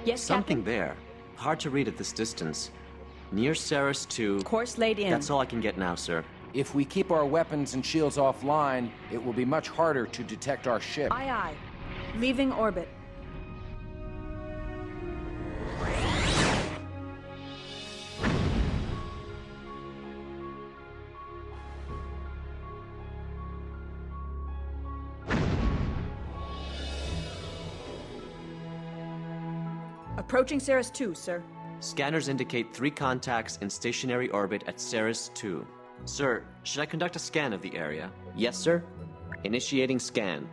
Yes, Something Captain? there. Hard to read at this distance. Near Ceres 2. Course laid in. That's all I can get now, sir. If we keep our weapons and shields offline, it will be much harder to detect our ship. Aye, aye. Leaving orbit. Approaching Ceres 2, sir. Scanners indicate 3 contacts in stationary orbit at Ceres 2. Sir, should I conduct a scan of the area? Yes, sir. Initiating scan.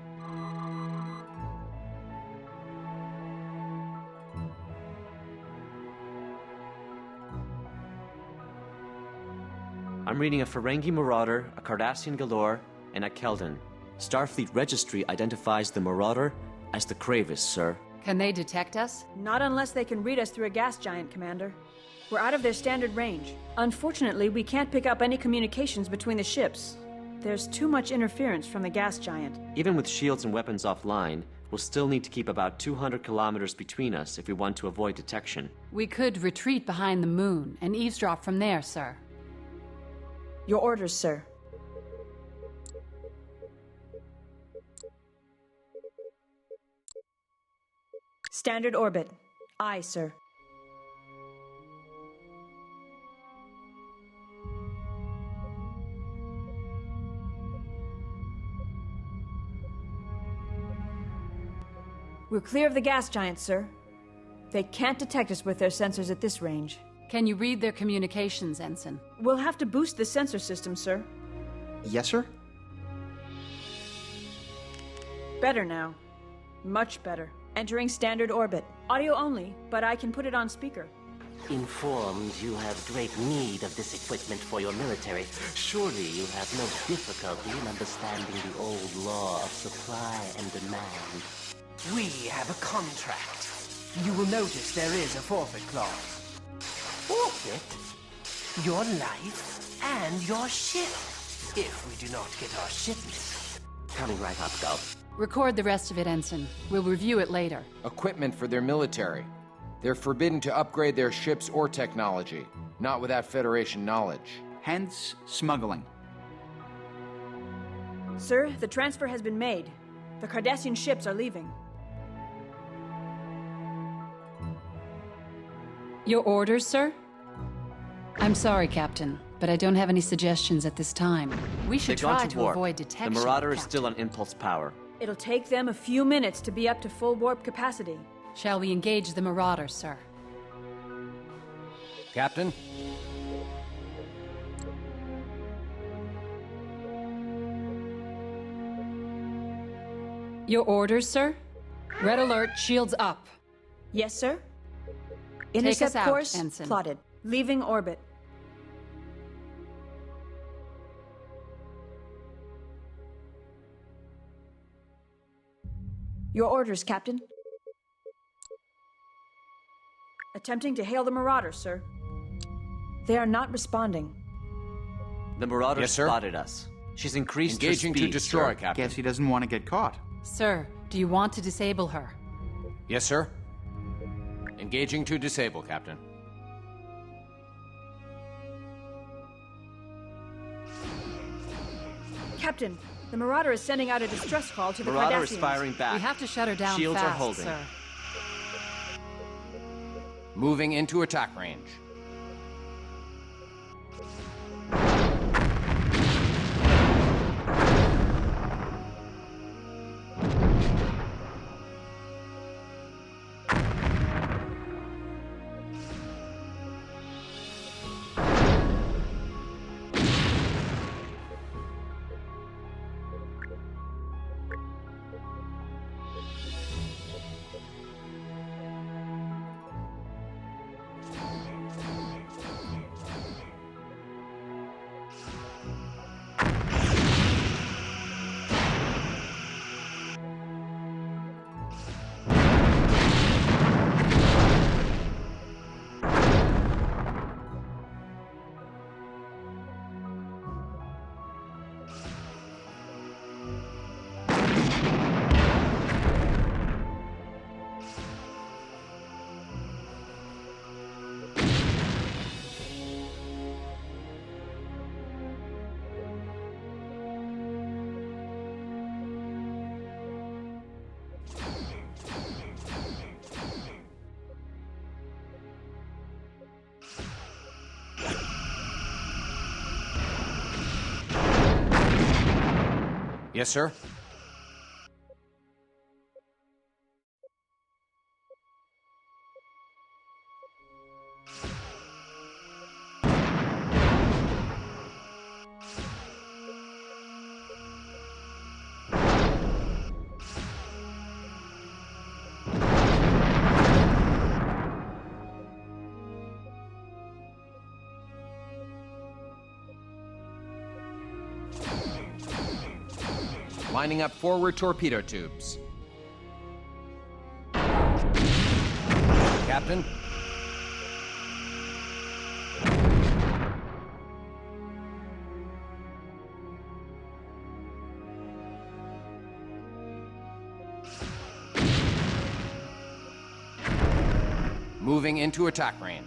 I'm reading a Ferengi Marauder, a Cardassian Galore, and a Keldon. Starfleet Registry identifies the Marauder as the Kravis, sir. Can they detect us? Not unless they can read us through a gas giant, Commander. We're out of their standard range. Unfortunately, we can't pick up any communications between the ships. There's too much interference from the gas giant. Even with shields and weapons offline, we'll still need to keep about 200 kilometers between us if we want to avoid detection. We could retreat behind the moon and eavesdrop from there, sir. Your orders, sir. Standard orbit. Aye, sir. We're clear of the gas giants, sir. They can't detect us with their sensors at this range. Can you read their communications, Ensign? We'll have to boost the sensor system, sir. Yes, sir? Better now. Much better. Entering standard orbit. Audio only, but I can put it on speaker. Informed you have great need of this equipment for your military, surely you have no difficulty in understanding the old law of supply and demand. We have a contract. You will notice there is a forfeit clause. Forfeit? Your life and your ship, if we do not get our shipment. Coming right up, Gov. Record the rest of it, Ensign. We'll review it later. Equipment for their military. They're forbidden to upgrade their ships or technology, not without Federation knowledge. Hence, smuggling. Sir, the transfer has been made. The Cardassian ships are leaving. Your orders, sir? I'm sorry, Captain, but I don't have any suggestions at this time. We should They've gone try to warp. avoid detection. The Marauder is Captain. still on impulse power. It'll take them a few minutes to be up to full warp capacity. Shall we engage the Marauder, sir? Captain? Your orders, sir? Red alert, shields up. Yes, sir. Take Intercept us out, course Ensign. plotted. Leaving orbit. Your orders, Captain. Attempting to hail the Marauder, sir. They are not responding. The Marauder Yes, sir? spotted us. She's increased Engaging her speed, to destroy, sir. Captain. Guess he doesn't want to get caught. Sir, do you want to disable her? Yes, sir. Engaging to disable, Captain. Captain, the Marauder is sending out a distress call to the Marauder is Cardassians. firing back. We have to shut her down Shields fast, are holding. sir. Moving into attack range. Yes, sir. Lining up forward torpedo tubes. Captain? Moving into attack range.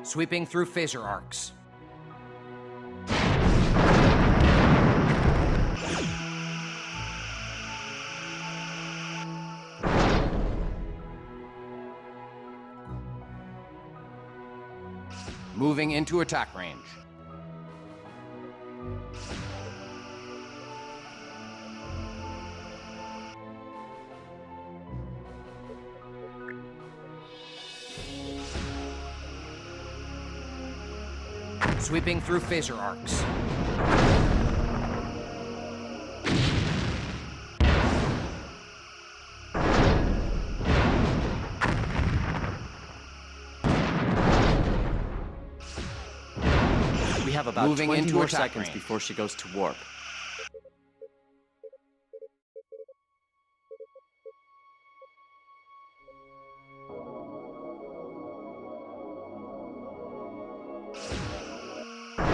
Sweeping through phaser arcs. Moving into attack range. Sweeping through phaser arcs. We have about Moving 20 into more attack seconds range. before she goes to warp.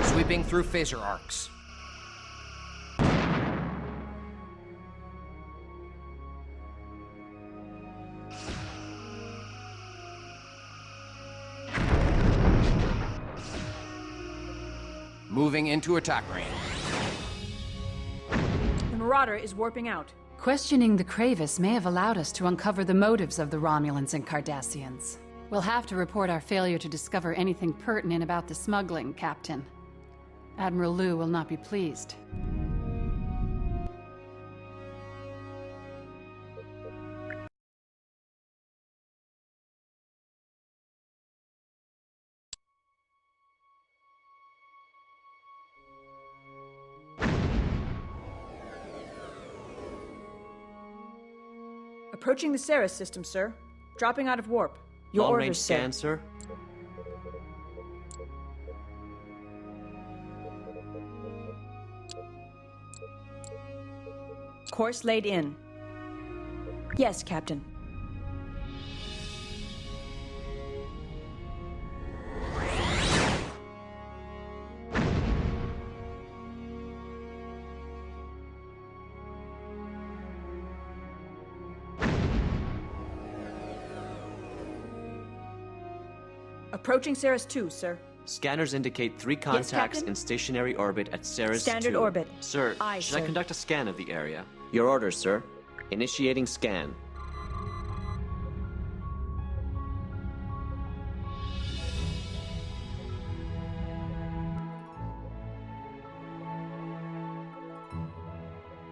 Sweeping through phaser arcs. Moving into attack range. The Marauder is warping out. Questioning the Kravis may have allowed us to uncover the motives of the Romulans and Cardassians. We'll have to report our failure to discover anything pertinent about the smuggling, Captain. Admiral Liu will not be pleased. Approaching the Ceres system, sir. Dropping out of warp. Your Long orders, range sir. scan, sir. Course laid in. Yes, Captain. Approaching Ceres 2, sir. Scanners indicate 3 contacts Captain? in stationary orbit at Ceres Standard 2. orbit. Sir, Aye, should I sir. conduct a scan of the area? Your orders, sir. Initiating scan.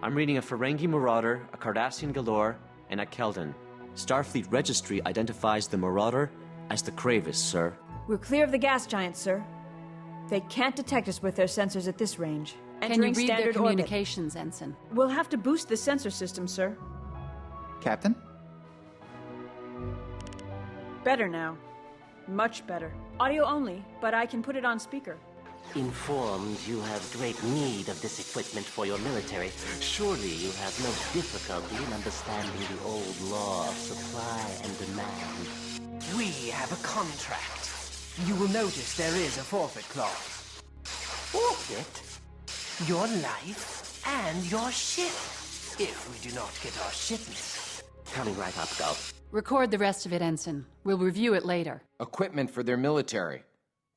I'm reading a Ferengi Marauder, a Cardassian Galore, and a Keldon. Starfleet Registry identifies the Marauder as the Kravis, sir. We're clear of the gas giants, sir. They can't detect us with their sensors at this range. Can you Entering read their standard orbit. communications, Ensign? We'll have to boost the sensor system, sir. Captain? Better now. Much better. Audio only, but I can put it on speaker. Informed you have great need of this equipment for your military, surely you have no difficulty in understanding the old law of supply and demand. We have a contract. You will notice there is a forfeit clause. Forfeit? Your life and your ship, if we do not get our shipment. Coming right up, Gulf. Record the rest of it, Ensign. We'll review it later. Equipment for their military.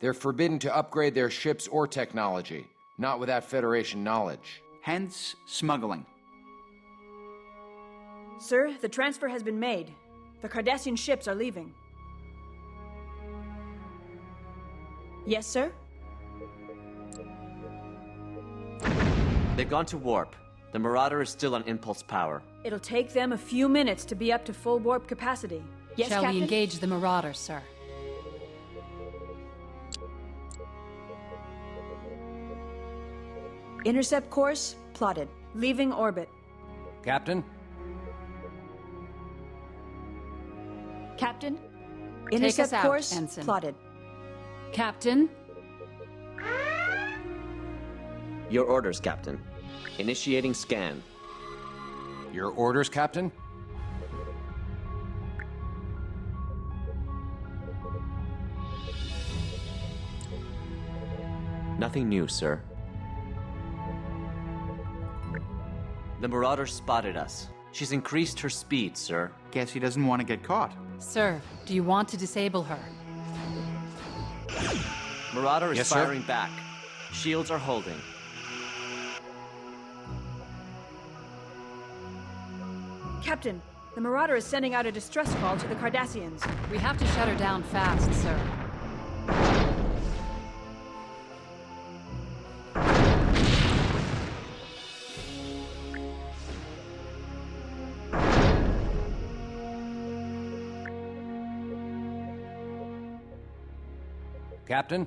They're forbidden to upgrade their ships or technology. Not without Federation knowledge. Hence, smuggling. Sir, the transfer has been made. The Cardassian ships are leaving. Yes, sir? They've gone to warp. The Marauder is still on impulse power. It'll take them a few minutes to be up to full warp capacity. Yes, Shall Captain? we engage the Marauder, sir? Intercept course plotted. Leaving orbit. Captain? Captain? Take Intercept us out, course Ensign. plotted. Captain? Your orders, Captain. Initiating scan. Your orders, Captain? Nothing new, sir. The Marauder spotted us. She's increased her speed, sir. Guess he doesn't want to get caught. Sir, do you want to disable her? Marauder is Yes, sir. firing back. Shields are holding. Captain, the Marauder is sending out a distress call to the Cardassians. We have to shut her down fast, sir. Captain?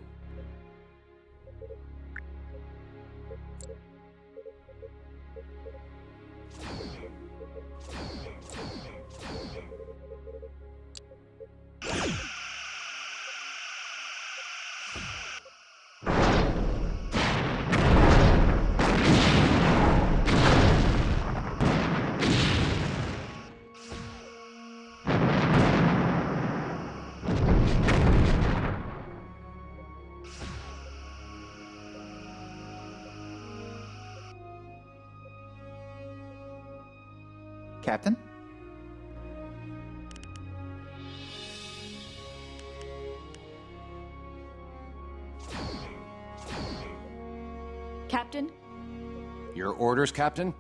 Captain? Captain? Your orders, Captain?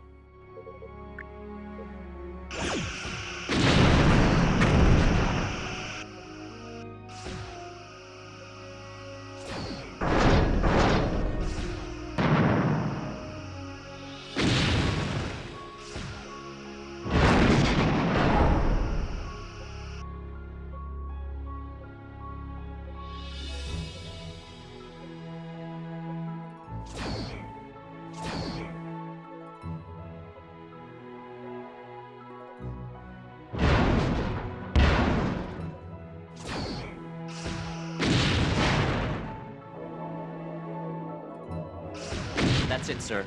That's it, sir.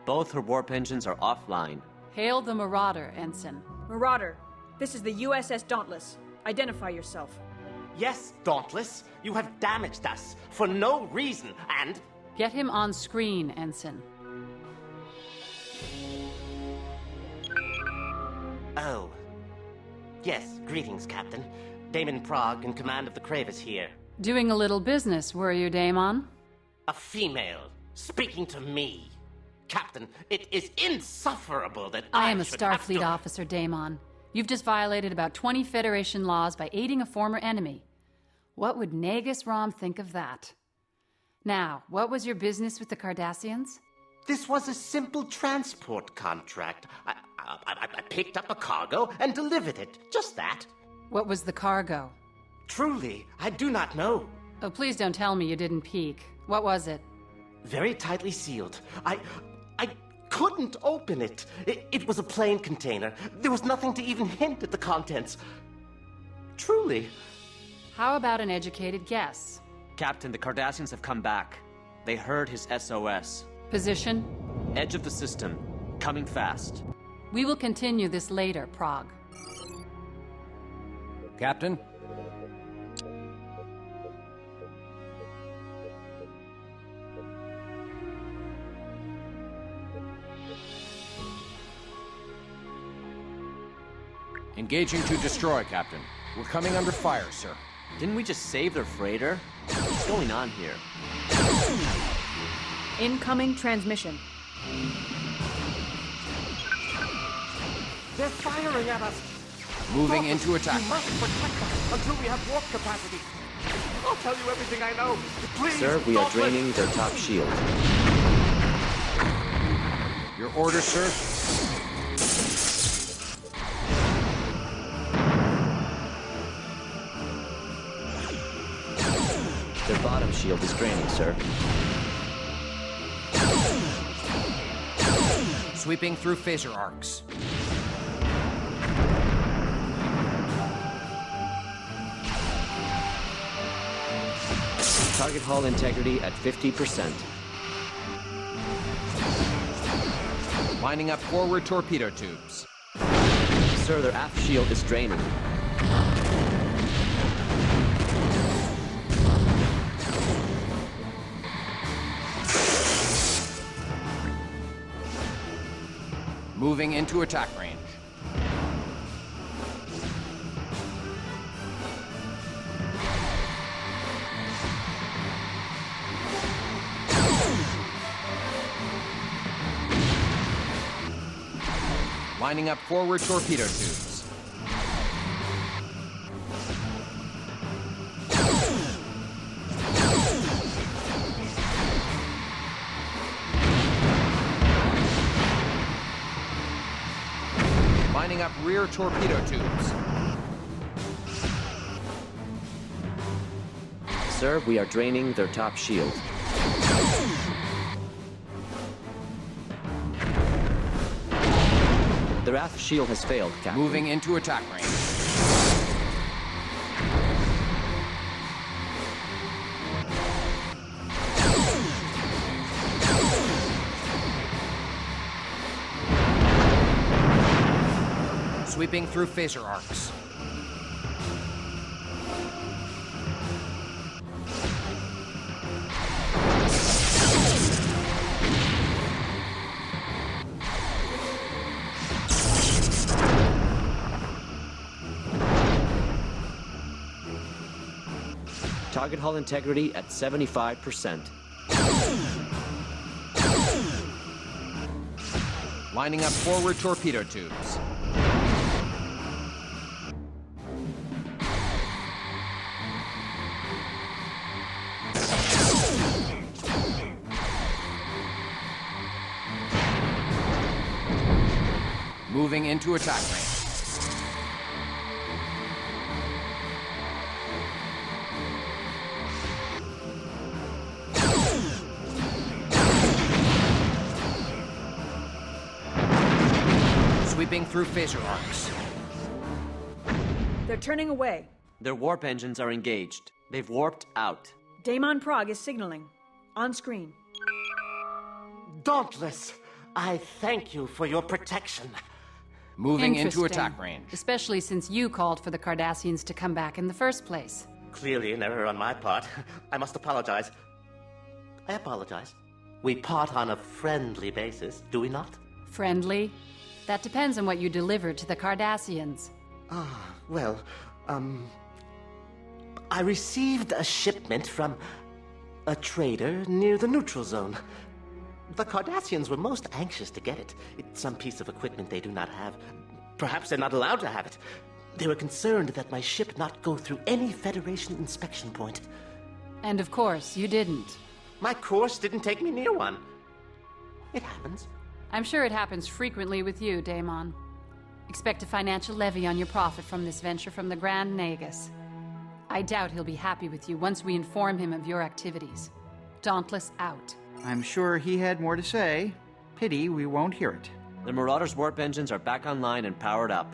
Both her warp engines are offline. Hail the Marauder, Ensign. Marauder, this is the USS Dauntless. Identify yourself. Yes, Dauntless, you have damaged us for no reason, and... Get him on screen, Ensign. Oh. Yes, greetings, Captain. Damon Prague, in command of the Cravers here. Doing a little business, were you, Damon? A female, speaking to me. Captain, it is insufferable that I am a should have Starfleet to... officer, Damon. You've just violated about 20 Federation laws by aiding a former enemy. What would Nagus Rom think of that? Now, what was your business with the Cardassians? This was a simple transport contract. I picked up a cargo and delivered it. Just that. What was the cargo? Truly, I do not know. Oh, please don't tell me you didn't peek. What was it? Very tightly sealed. I couldn't open it. It was a plain container. There was nothing to even hint at the contents. Truly. How about an educated guess? Captain, the Cardassians have come back. They heard his SOS. Position? Edge of the system. Coming fast. We will continue this later, Prague. Captain? Engaging to destroy, Captain. We're coming under fire, sir. Didn't we just save their freighter? What's going on here? Incoming transmission. They're firing at us! Moving into attack. You must protect us until we have warp capacity. I'll tell you everything I know. Please, Sir, we are don't draining their top shield. Your order, sir? Their bottom shield is draining, sir. Sweeping through phaser arcs. Target hull integrity at 50%. Lining up forward torpedo tubes. Sir, their aft shield is draining. Moving into attack range. Lining up forward torpedo tubes. Lining up rear torpedo tubes. Sir, we are draining their top shield. Their aft shield has failed, Captain. Moving into attack range. Sweeping through phaser arcs. Target hull integrity at 75%. Lining up forward torpedo tubes. Moving into attack range. Sweeping through phaser arcs. They're turning away. Their warp engines are engaged. They've warped out. Daemon Prague is signaling. On screen. Dauntless, I thank you for your protection. Moving into Interesting. attack range. Especially since you called for the Cardassians to come back in the first place. Clearly an error on my part. I must apologize. I apologize. We part on a friendly basis, do we not? Friendly? That depends on what you delivered to the Cardassians. Well, I received a shipment from a trader near the neutral zone. The Cardassians were most anxious to get it. It's some piece of equipment they do not have. Perhaps they're not allowed to have it. They were concerned that my ship not go through any Federation inspection point. And of course, you didn't. My course didn't take me near one. It happens. I'm sure it happens frequently with you, Daemon. Expect a financial levy on your profit from this venture from the Grand Nagus. I doubt he'll be happy with you once we inform him of your activities. Dauntless out. I'm sure he had more to say. Pity we won't hear it. The Marauders' warp engines are back online and powered up.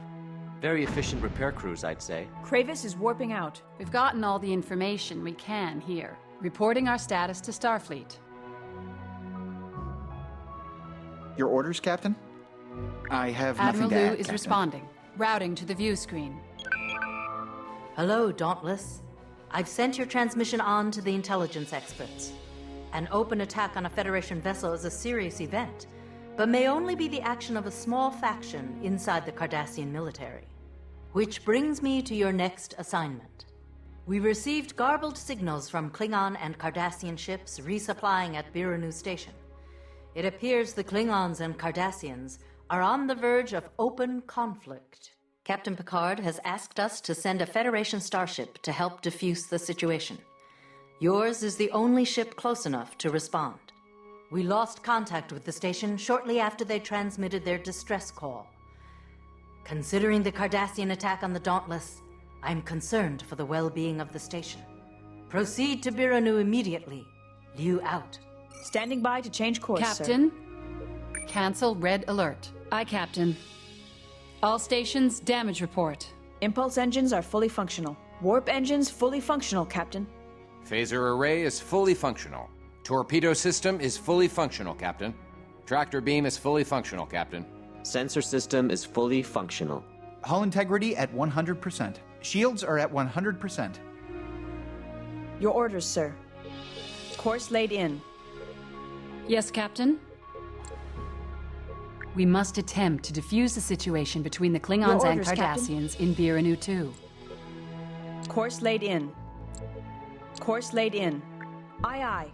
Very efficient repair crews, I'd say. Kravis is warping out. We've gotten all the information we can here. Reporting our status to Starfleet. Your orders, Captain? I have Admiral nothing to Liu add, is Captain. responding. Routing to the view screen. Hello, Dauntless. I've sent your transmission on to the intelligence experts. An open attack on a Federation vessel is a serious event, but may only be the action of a small faction inside the Cardassian military. Which brings me to your next assignment. We received garbled signals from Klingon and Cardassian ships resupplying at Biranu Station. It appears the Klingons and Cardassians are on the verge of open conflict. Captain Picard has asked us to send a Federation starship to help defuse the situation. Yours is the only ship close enough to respond. We lost contact with the station shortly after they transmitted their distress call. Considering the Cardassian attack on the Dauntless, I'm concerned for the well-being of the station. Proceed to Biranu immediately. Liu out. Standing by to change course, Captain, cancel red alert. Aye, Captain. All stations, damage report. Impulse engines are fully functional. Warp engines fully functional, Captain. Phaser array is fully functional. Torpedo system is fully functional, Captain. Tractor beam is fully functional, Captain. Sensor system is fully functional. Hull integrity at 100%. Shields are at 100%. Your orders, sir. Course laid in. Yes, Captain? We must attempt to defuse the situation between the Klingons and orders, Cardassians in Biranu 2. Course laid in. Course laid in. Aye, aye.